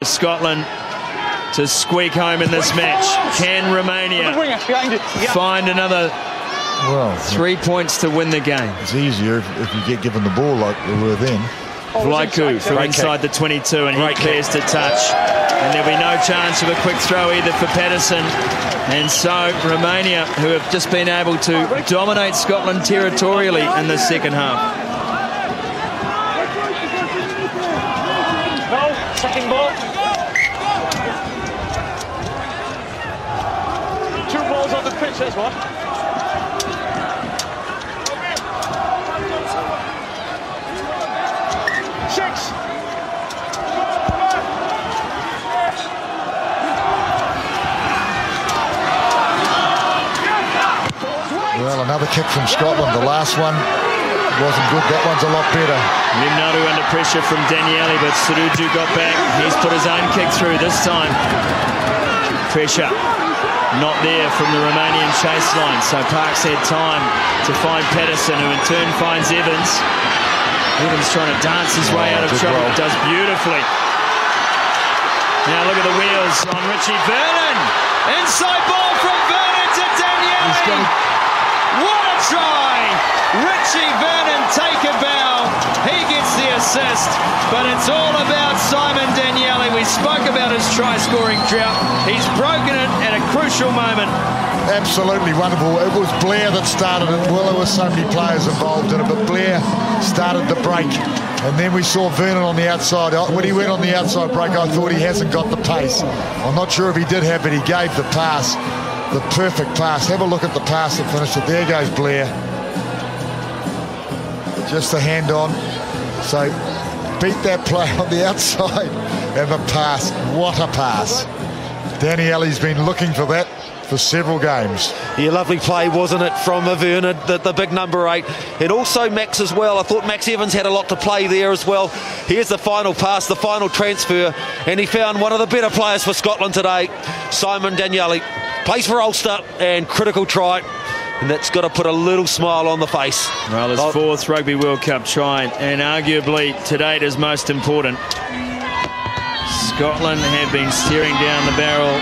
Scotland to squeak home in this match. Can Romania find another 3 points to win the game? It's easier if you get given the ball like we were then. Vlaiku from inside the 22, and he clears to touch. And there'll be no chance of a quick throw either for Patterson. And so Romania, who have just been able to dominate Scotland territorially in the second half. Second ball. 2 balls on the pitch, there's one. Six. Well, another kick from Scotland. The last one wasn't good. That one's a lot better. Limnaru under pressure from Daniele, but Suruju got back. He's put his own kick through this time. Pressure not there from the Romanian chase line, so Parks had time to find Patterson, who in turn finds Evans. Evans trying to dance his way out of trouble. Does beautifully. Now look at the wheels on Richie Vernon. Inside ball from Vernon to Daniele. What a try! Richie Vernon, take a bow. He gets the assist, but it's all about Simon Daniele. We spoke about his try-scoring drought. He's broken it at a crucial moment. Absolutely wonderful. It was Blair that started it. Well, there were so many players involved in it, but Blair started the break. And then we saw Vernon on the outside. When he went on the outside break, I thought he hasn't got the pace. I'm not sure if he did have it. He gave the pass. The perfect pass. Have a look at the pass that finished it. There goes Blair. Just the hand on. So beat that play on the outside and the pass. What a pass. Daniele's been looking for that for several games. Yeah, lovely play, wasn't it, from Vernon, the big number 8. And also Max as well. I thought Max Evans had a lot to play there as well. Here's the final pass, the final transfer, and he found one of the better players for Scotland today, Simon Daniele. Plays for Ulster, and critical try. And that's got to put a little smile on the face. Well, his 4th Rugby World Cup try, and arguably to date his most important. Scotland have been staring down the barrel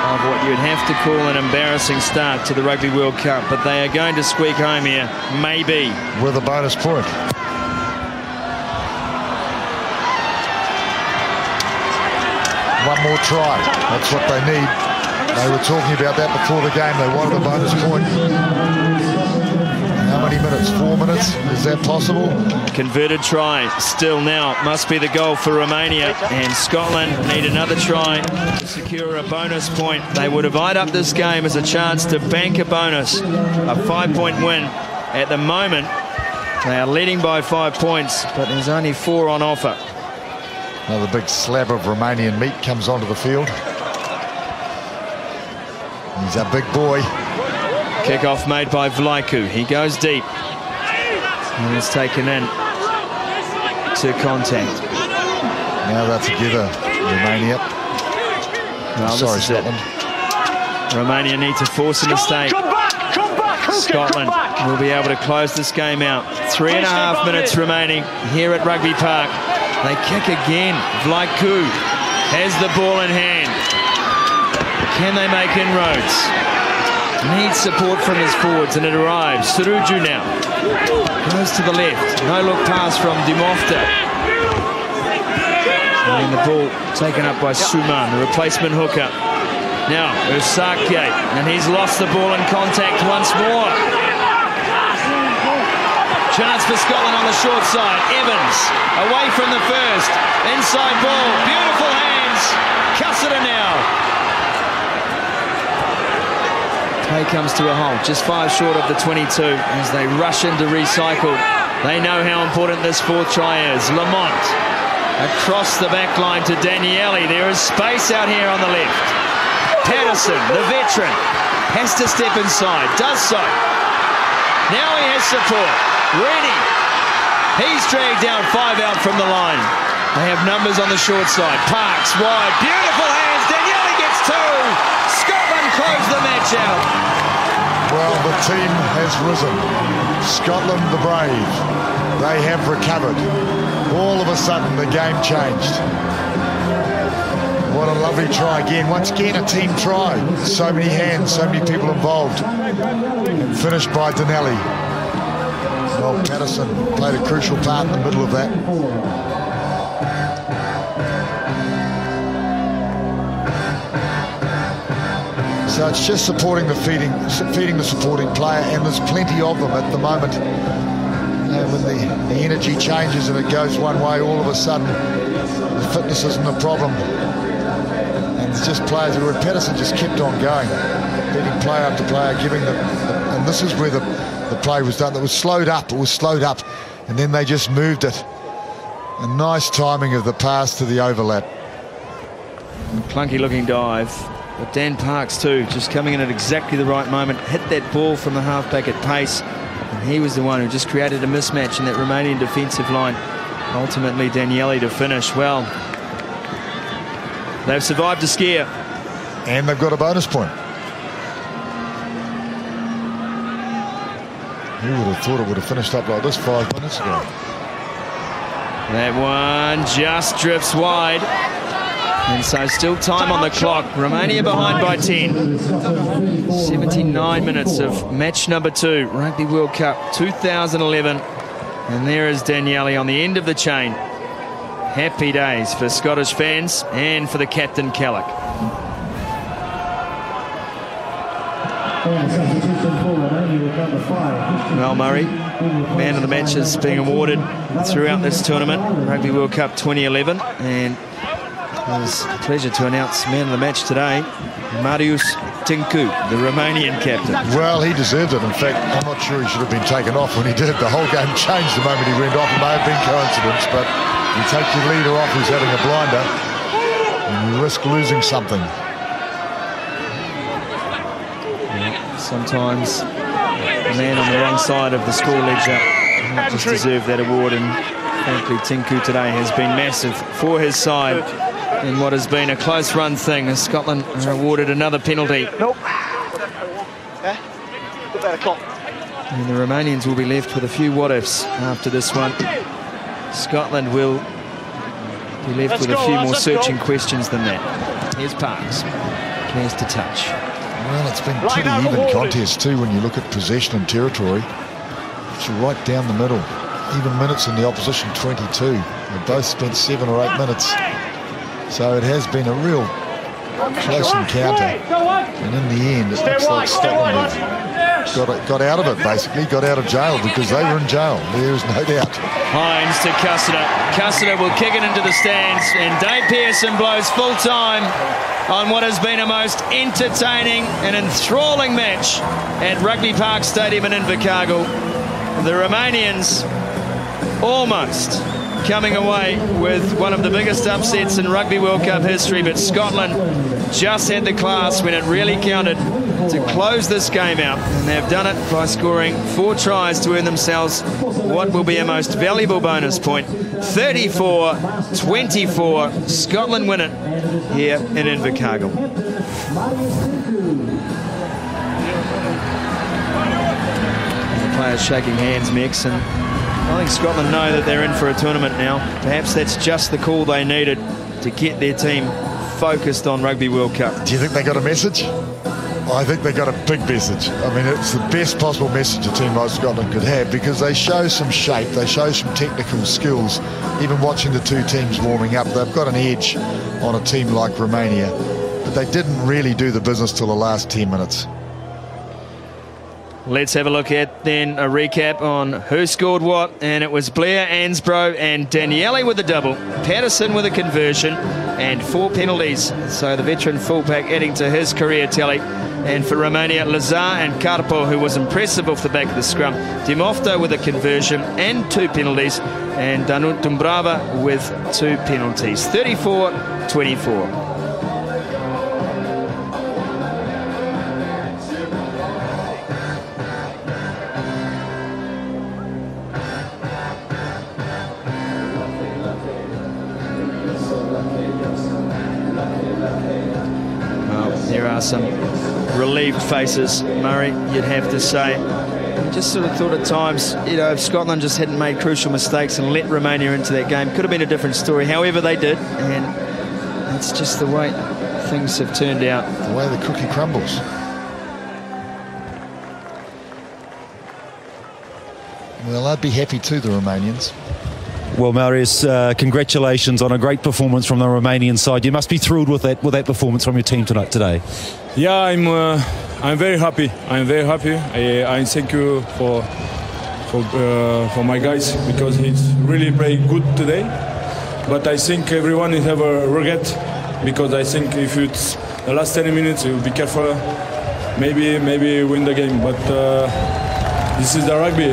of what you'd have to call an embarrassing start to the Rugby World Cup, but they are going to squeak home here, maybe. With a bonus point. One more try. That's what they need. They were talking about that before the game. They wanted a bonus point. How many minutes? 4 minutes? Is that possible? Converted try. Still now must be the goal for Romania. And Scotland need another try to secure a bonus point. They would have eyed up this game as a chance to bank a bonus. A 5-point win. At the moment, they are leading by 5 points, but there's only 4 on offer. Another big slab of Romanian meat comes onto the field. He's a big boy. Kick-off made by Vlaiku. He goes deep. And is taken in to contact. Now they're together, Romania. Well, sorry, Scotland. Romania need to force a mistake. Scotland will be able to close this game out. 3.5 minutes remaining here at Rugby Park. They kick again. Vlaiku has the ball in hand. Can they make inroads? Needs support from his forwards, and it arrives. Suruju now goes to the left. No look pass from Dimofta. And the ball taken up by Suman, the replacement hooker. Now Usake, and he's lost the ball in contact once more. Chance for Scotland on the short side. Evans away from the first. Inside ball. Beautiful hands. Cussiter now. Play comes to a halt, just 5 short of the 22 as they rush into recycle. They know how important this 4th try is. Lamont across the back line to Daniele. There is space out here on the left. Patterson, the veteran, has to step inside, does so. Now he has support. Rennie, he's dragged down 5 out from the line. They have numbers on the short side. Parks wide, beautiful hands. Daniele gets 2. Scotland close the match out. Well, the team has risen. Scotland the brave. They have recovered. All of a sudden, the game changed. Lovely try again. Once again, a team try. So many hands, so many people involved. And finished by Denelli. Well, Patterson played a crucial part in the middle of that. So it's just supporting the feeding the supporting player, and there's plenty of them at the moment. You know, when the energy changes and it goes one way, all of a sudden the fitness isn't a problem. And it's just players where Patterson just kept on going, beating player after player, giving them. And this is where the play was done. It was slowed up. It was slowed up, and then they just moved it. A nice timing of the pass to the overlap. Clunky looking dive. But Dan Parks too, just coming in at exactly the right moment, hit that ball from the halfback at pace, and he was the one who just created a mismatch in that Romanian defensive line. Ultimately Daniele to finish. Well, they've survived a scare. And they've got a bonus point. Who would have thought it would have finished up like this 5 minutes ago? That one just drifts wide. And so still time on the clock. Romania behind by 10. 79 minutes of match number 2, Rugby World Cup 2011. And there is Daniele on the end of the chain. Happy days for Scottish fans and for the captain, Kellick. Well, Murray, man of the match is being awarded throughout this tournament, Rugby World Cup 2011. And it was a pleasure to announce man of the match today, Marius Tinku, the Romanian captain. Well, he deserved it. In fact, I'm not sure he should have been taken off when he did. The whole game changed the moment he went off. It may have been coincidence, but you take your leader off who's having a blinder and you risk losing something. Yeah, sometimes the man on the wrong side of the score ledger might just deserve that award, and frankly Tinku today has been massive for his side in what has been a close run thing, as Scotland are awarded another penalty. Nope. And the Romanians will be left with a few what-ifs after this one. Scotland will be left with a few more searching questions than that. Here's Parks. Cares to touch. Well, it's been pretty even contest too when you look at possession and territory. It's right down the middle. Even minutes in the opposition, 22. They both spent 7 or 8 minutes. So it has been a real close encounter. And in the end, it looks like Scotland got out of it, basically. Got out of jail because they were in jail. There is no doubt. Hines to Cussiter. Cussiter will kick it into the stands, and Dave Pearson blows full time on what has been a most entertaining and enthralling match at Rugby Park Stadium in Invercargill. The Romanians almost coming away with one of the biggest upsets in Rugby World Cup history, but Scotland just had the class when it really counted to close this game out, and they've done it by scoring 4 tries to earn themselves what will be a most valuable bonus point. 34-24, Scotland win it here in Invercargill. The players shaking hands, Mex, and I think Scotland know that they're in for a tournament now. Perhaps that's just the call they needed to get their team focused on Rugby World Cup. Do you think they got a message? I think they got a big message. I mean, it's the best possible message a team like Scotland could have, because they show some shape, they show some technical skills. Even watching the two teams warming up, they've got an edge on a team like Romania, but they didn't really do the business till the last 10 minutes. Let's have a look at then a recap on who scored what, and it was Blair, Ansbro and Daniele with a double, Patterson with a conversion and 4 penalties, so the veteran fullback adding to his career tally. And for Romania, Lazar and Carpo, who was impressive off the back of the scrum, Dimofto with a conversion and 2 penalties, and Danut Dumbrava with 2 penalties. 34-24. There are some relieved faces, Murray, you'd have to say. Just sort of thought at times, you know, if Scotland just hadn't made crucial mistakes and let Romania into that game, could have been a different story. However, they did, and That's just the way things have turned out. The way the cookie crumbles. Well, I'd be happy too, the Romanians. Well, Marius, congratulations on a great performance from the Romanian side. You must be thrilled with that performance from your team today. Yeah, I'm very happy. I'm very happy. I thank you for my guys, because he's really played good today. But I think everyone will have a regret, because I think if it's the last 10 minutes, you will be careful. Maybe win the game. But this is the rugby.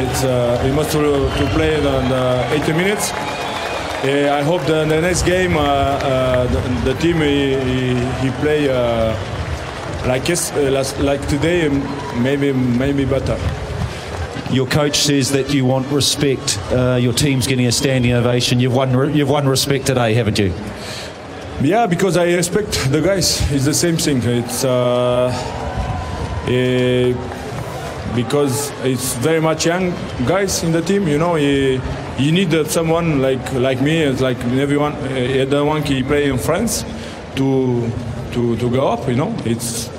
We must to play the 80 minutes. I hope the next game the team he play like today, maybe better. Your coach says that you want respect. Your team's getting a standing ovation. You've won respect today, haven't you? Yeah, because I respect the guys. It's the same thing. It's because it's very much young guys in the team. You know, you need someone like me, like everyone. The one he play in France to go up. You know, it's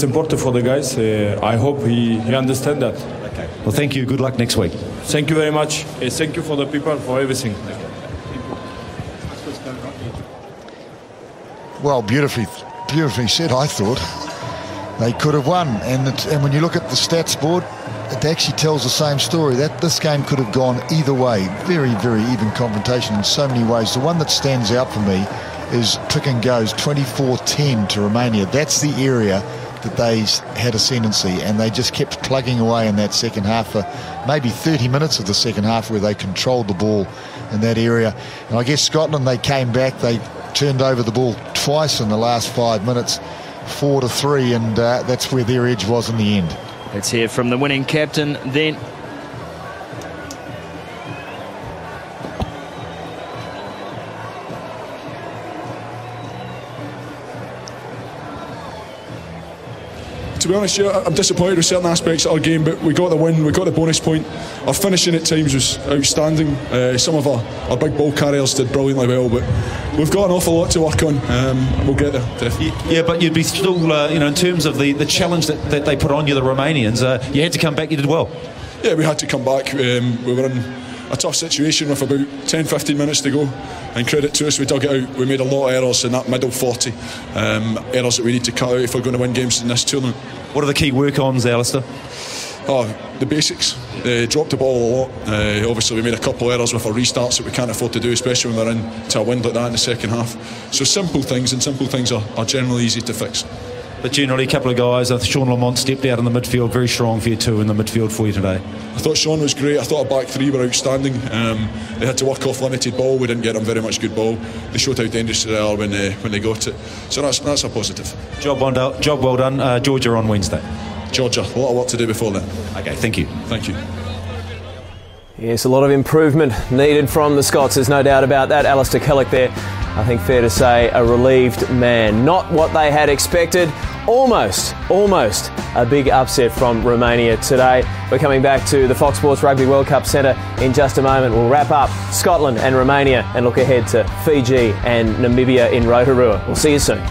important for the guys. I hope he understand that. Okay. Well, thank you. Good luck next week. Thank you very much. Thank you for the people, for everything. Well, beautifully said, I thought. They could have won. And when you look at the stats board, it actually tells the same story. That this game could have gone either way. Very, very even confrontation in so many ways. The one that stands out for me is Pick and Go's 24-10 to Romania. That's the area that they had ascendancy, and they just kept plugging away in that second half for maybe 30 minutes of the second half, where they controlled the ball in that area. And I guess Scotland, they came back, they turned over the ball twice in the last 5 minutes, 4-3, and that's where their edge was in the end. Let's hear from the winning captain then. To be honest, yeah, I'm disappointed with certain aspects of our game, but we got the win, we got the bonus point. Our finishing at times was outstanding. Some of our big ball carriers did brilliantly well, but we've got an awful lot to work on. We'll get there, definitely. Yeah, but you'd be still, in terms of the challenge that they put on you, the Romanians, you had to come back, you did well. Yeah, we had to come back. We were in a tough situation with about 10-15 minutes to go, and credit to us, we dug it out. We made a lot of errors in that middle 40, errors that we need to cut out if we're going to win games in this tournament. What are the key work-ons, Alistair? The basics. Dropped the ball a lot. Obviously we made a couple of errors with our restarts that we can't afford to do, especially when we're into a wind like that in the second half. So simple things, and simple things are generally easy to fix. But generally, a couple of guys, Sean Lamont stepped out in the midfield, very strong for you too in the midfield for you today. I thought Sean was great. I thought our back three were outstanding. They had to work off limited ball. We didn't get them very much good ball. They showed how dangerous they are when they got it. So that's a positive. Job well done. Georgia on Wednesday. Georgia, a lot of work to do before then. Okay, thank you. Thank you. Yes, a lot of improvement needed from the Scots. There's no doubt about that. Alistair Kellick there, I think fair to say, a relieved man. Not what they had expected. Almost a big upset from Romania today. We're coming back to the Fox Sports Rugby World Cup Centre in just a moment. We'll wrap up Scotland and Romania and look ahead to Fiji and Namibia in Rotorua. We'll see you soon.